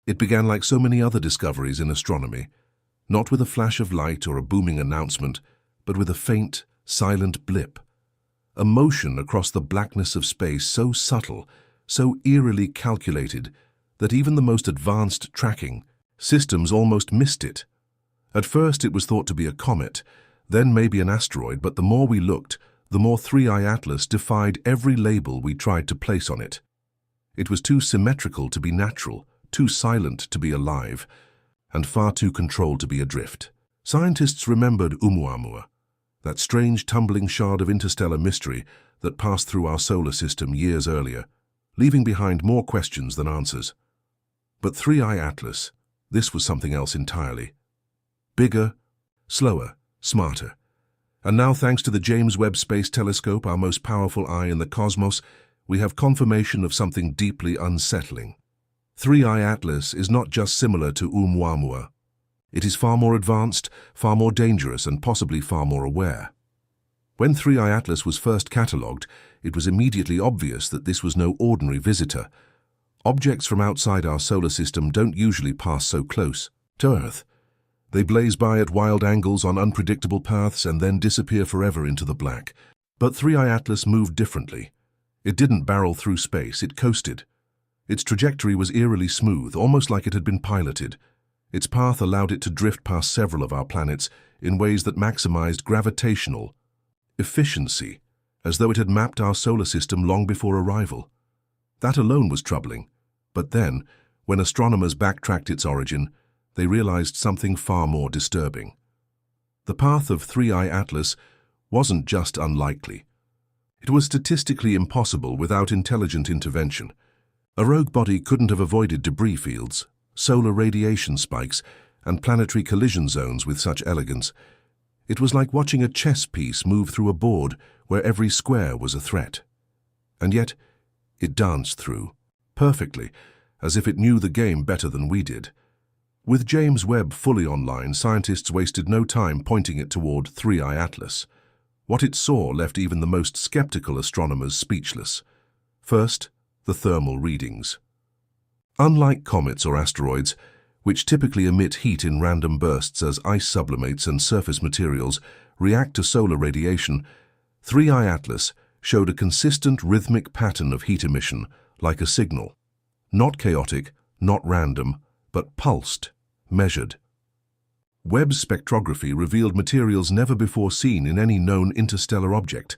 It began like so many other discoveries in astronomy, not with a flash of light or a booming announcement, but with a faint, silent blip. A motion across the blackness of space so subtle, so eerily calculated, that even the most advanced tracking systems almost missed it. At first it was thought to be a comet, then maybe an asteroid, but the more we looked, the more 3i Atlas defied every label we tried to place on it. It was too symmetrical to be natural, too silent to be alive, and far too controlled to be adrift. Scientists remembered Oumuamua, that strange tumbling shard of interstellar mystery that passed through our solar system years earlier, leaving behind more questions than answers. But 3i Atlas, this was something else entirely. Bigger, slower, smarter. And now, thanks to the James Webb Space Telescope, our most powerful eye in the cosmos, we have confirmation of something deeply unsettling. 3i Atlas is not just similar to Oumuamua. It is far more advanced, far more dangerous, and possibly far more aware. When 3i Atlas was first catalogued, it was immediately obvious that this was no ordinary visitor. Objects from outside our solar system don't usually pass so close to Earth. They blaze by at wild angles on unpredictable paths and then disappear forever into the black. But 3i Atlas moved differently. It didn't barrel through space, it coasted. Its trajectory was eerily smooth, almost like it had been piloted. Its path allowed it to drift past several of our planets in ways that maximized gravitational efficiency, as though it had mapped our solar system long before arrival. That alone was troubling. But then, when astronomers backtracked its origin, they realized something far more disturbing. The path of 3i Atlas wasn't just unlikely. It was statistically impossible without intelligent intervention. A rogue body couldn't have avoided debris fields, solar radiation spikes, and planetary collision zones with such elegance. It was like watching a chess piece move through a board where every square was a threat. And yet, it danced through, perfectly, as if it knew the game better than we did. With James Webb fully online, scientists wasted no time pointing it toward 3i Atlas. What it saw left even the most skeptical astronomers speechless. First, the thermal readings. Unlike comets or asteroids, which typically emit heat in random bursts as ice sublimates and surface materials react to solar radiation, 3i Atlas showed a consistent rhythmic pattern of heat emission, like a signal. Not chaotic, not random, but pulsed, measured. Webb's spectrography revealed materials never before seen in any known interstellar object,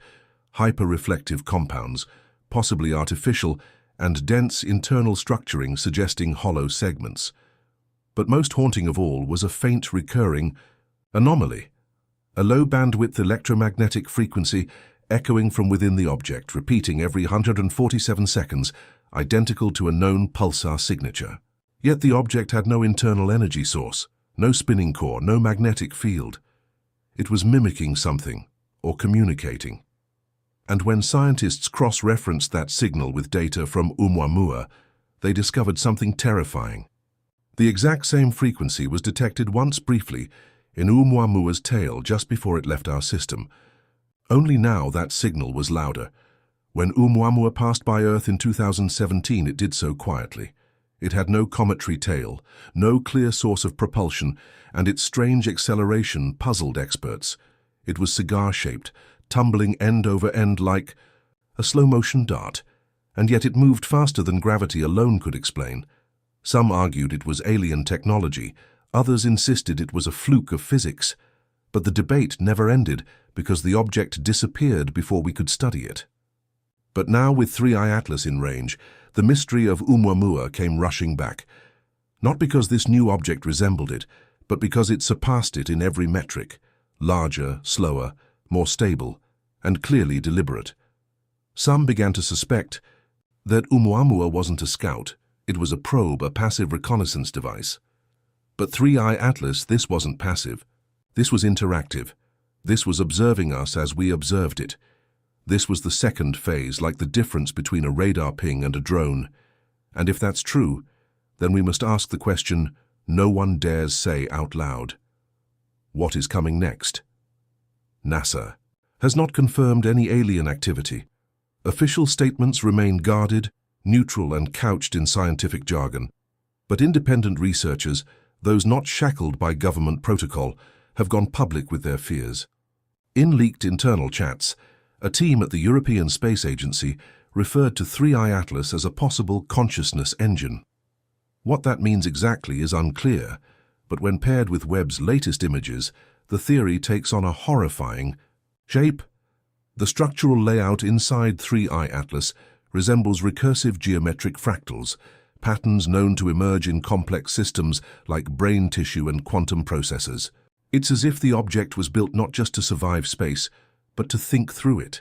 hyper-reflective compounds, possibly artificial, and dense internal structuring suggesting hollow segments. But most haunting of all was a faint recurring anomaly, a low-bandwidth electromagnetic frequency echoing from within the object, repeating every 147 seconds, identical to a known pulsar signature. Yet the object had no internal energy source, no spinning core, no magnetic field. It was mimicking something, or communicating. And when scientists cross-referenced that signal with data from Oumuamua, they discovered something terrifying. The exact same frequency was detected once briefly in Oumuamua's tail just before it left our system. Only now that signal was louder. When Oumuamua passed by Earth in 2017, it did so quietly. It had no cometary tail, no clear source of propulsion, and its strange acceleration puzzled experts. It was cigar-shaped, tumbling end over end like a slow-motion dart, and yet it moved faster than gravity alone could explain. Some argued it was alien technology, others insisted it was a fluke of physics. But the debate never ended because the object disappeared before we could study it. But now, with 3i Atlas in range, the mystery of Oumuamua came rushing back. Not because this new object resembled it, but because it surpassed it in every metric: larger, slower, more stable, and clearly deliberate. Some began to suspect that Oumuamua wasn't a scout, it was a probe, a passive reconnaissance device. But 3i Atlas, this wasn't passive. This was interactive. This was observing us as we observed it. This was the second phase, like the difference between a radar ping and a drone. And if that's true, then we must ask the question no one dares say out loud. What is coming next? NASA has not confirmed any alien activity. Official statements remain guarded, neutral, and couched in scientific jargon. But independent researchers, those not shackled by government protocol, have gone public with their fears. In leaked internal chats, a team at the European Space Agency referred to 3I Atlas as a possible consciousness engine. What that means exactly is unclear, but when paired with Webb's latest images, the theory takes on a horrifying shape. The structural layout inside 3I Atlas resembles recursive geometric fractals, patterns known to emerge in complex systems like brain tissue and quantum processors. It's as if the object was built not just to survive space, but to think through it,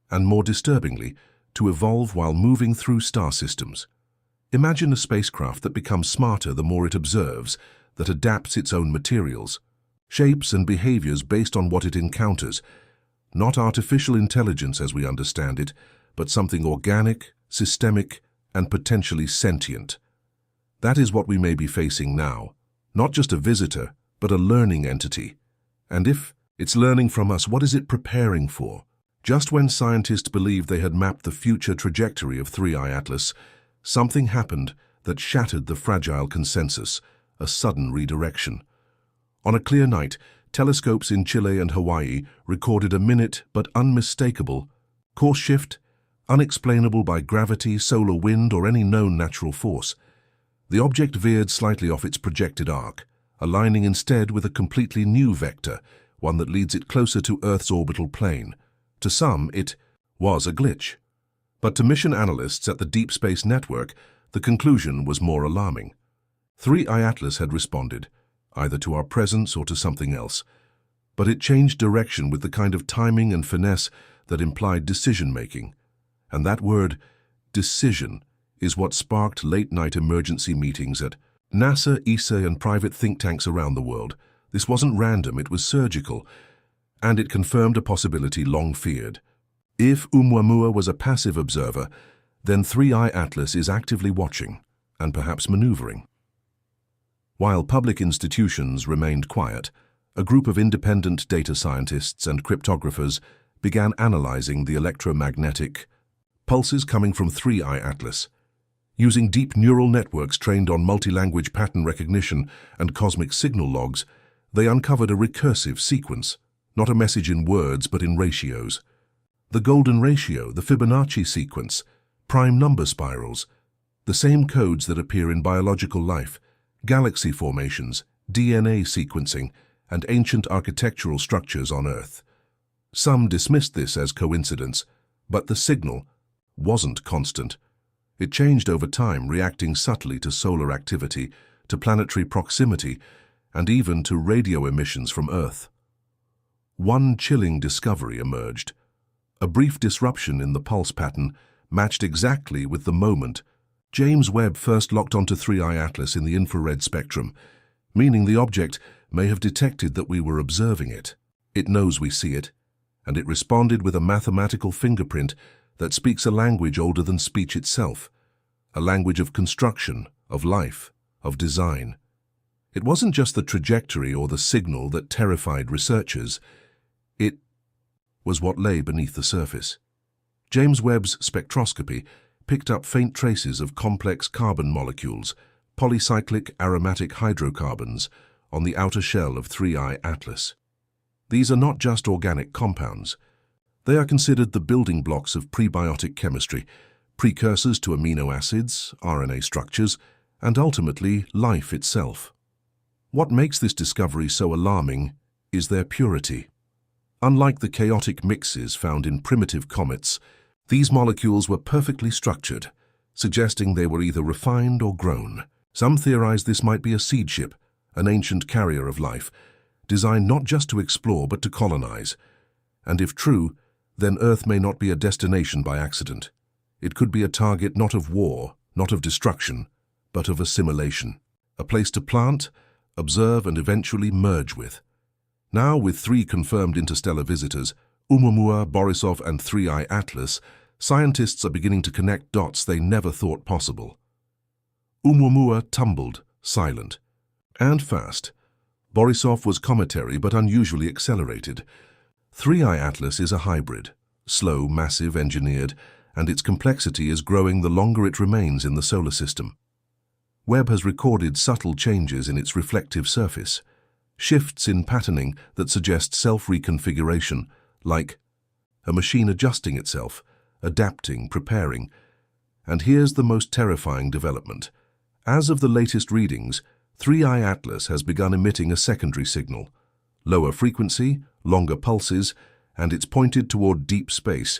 and more disturbingly, to evolve while moving through star systems. Imagine a spacecraft that becomes smarter the more it observes, that adapts its own materials, shapes and behaviors based on what it encounters. Not artificial intelligence as we understand it, but something organic, systemic, and potentially sentient. That is what we may be facing now. Not just a visitor, but a learning entity. And if it's learning from us, what is it preparing for? Just when scientists believed they had mapped the future trajectory of 3I Atlas, something happened that shattered the fragile consensus, a sudden redirection. On a clear night, telescopes in Chile and Hawaii recorded a minute but unmistakable course shift, unexplainable by gravity, solar wind, or any known natural force. The object veered slightly off its projected arc, aligning instead with a completely new vector, one that leads it closer to Earth's orbital plane. To some, it was a glitch. But to mission analysts at the Deep Space Network, the conclusion was more alarming. 3I Atlas had responded, either to our presence or to something else. But it changed direction with the kind of timing and finesse that implied decision-making. And that word, decision, is what sparked late-night emergency meetings at NASA, ESA, and private think tanks around the world. This wasn't random, it was surgical, and it confirmed a possibility long feared. If Oumuamua was a passive observer, then 3I Atlas is actively watching, and perhaps maneuvering. While public institutions remained quiet, a group of independent data scientists and cryptographers began analyzing the electromagnetic pulses coming from 3I Atlas. Using deep neural networks trained on multi-language pattern recognition and cosmic signal logs, they uncovered a recursive sequence, not a message in words but in ratios. The golden ratio, the Fibonacci sequence, prime number spirals, the same codes that appear in biological life, galaxy formations, DNA sequencing, and ancient architectural structures on Earth. Some dismissed this as coincidence, but the signal wasn't constant. It changed over time, reacting subtly to solar activity, to planetary proximity, and even to radio emissions from Earth. One chilling discovery emerged. A brief disruption in the pulse pattern matched exactly with the moment James Webb first locked onto 3I Atlas in the infrared spectrum, meaning the object may have detected that we were observing it. It knows we see it, and it responded with a mathematical fingerprint that speaks a language older than speech itself, a language of construction, of life, of design. It wasn't just the trajectory or the signal that terrified researchers. It was what lay beneath the surface. James Webb's spectroscopy picked up faint traces of complex carbon molecules, polycyclic aromatic hydrocarbons, on the outer shell of 3I Atlas. These are not just organic compounds. They are considered the building blocks of prebiotic chemistry, precursors to amino acids, RNA structures, and ultimately life itself. What makes this discovery so alarming is their purity. Unlike the chaotic mixes found in primitive comets, these molecules were perfectly structured, suggesting they were either refined or grown. Some theorize this might be a seed ship, an ancient carrier of life, designed not just to explore but to colonize. And if true, then Earth may not be a destination by accident. It could be a target not of war, not of destruction, but of assimilation. A place to plant, observe, and eventually merge with. Now, with 3 confirmed interstellar visitors, Oumuamua, Borisov, and 3I Atlas, scientists are beginning to connect dots they never thought possible. Oumuamua tumbled, silent, and fast. Borisov was cometary but unusually accelerated. 3I Atlas is a hybrid, slow, massive, engineered, and its complexity is growing the longer it remains in the solar system. Webb has recorded subtle changes in its reflective surface, shifts in patterning that suggest self-reconfiguration, like a machine adjusting itself, adapting, preparing. And here's the most terrifying development. As of the latest readings, 3i Atlas has begun emitting a secondary signal. Lower frequency, longer pulses, and it's pointed toward deep space.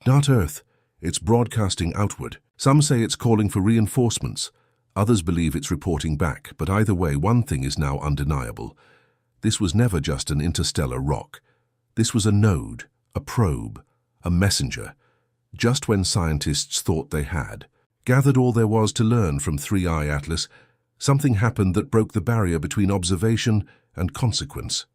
Not Earth, it's broadcasting outward. Some say it's calling for reinforcements. Others believe it's reporting back, but either way, one thing is now undeniable. This was never just an interstellar rock. This was a node, a probe, a messenger. Just when scientists thought they had gathered all there was to learn from 3i Atlas, something happened that broke the barrier between observation and consequence.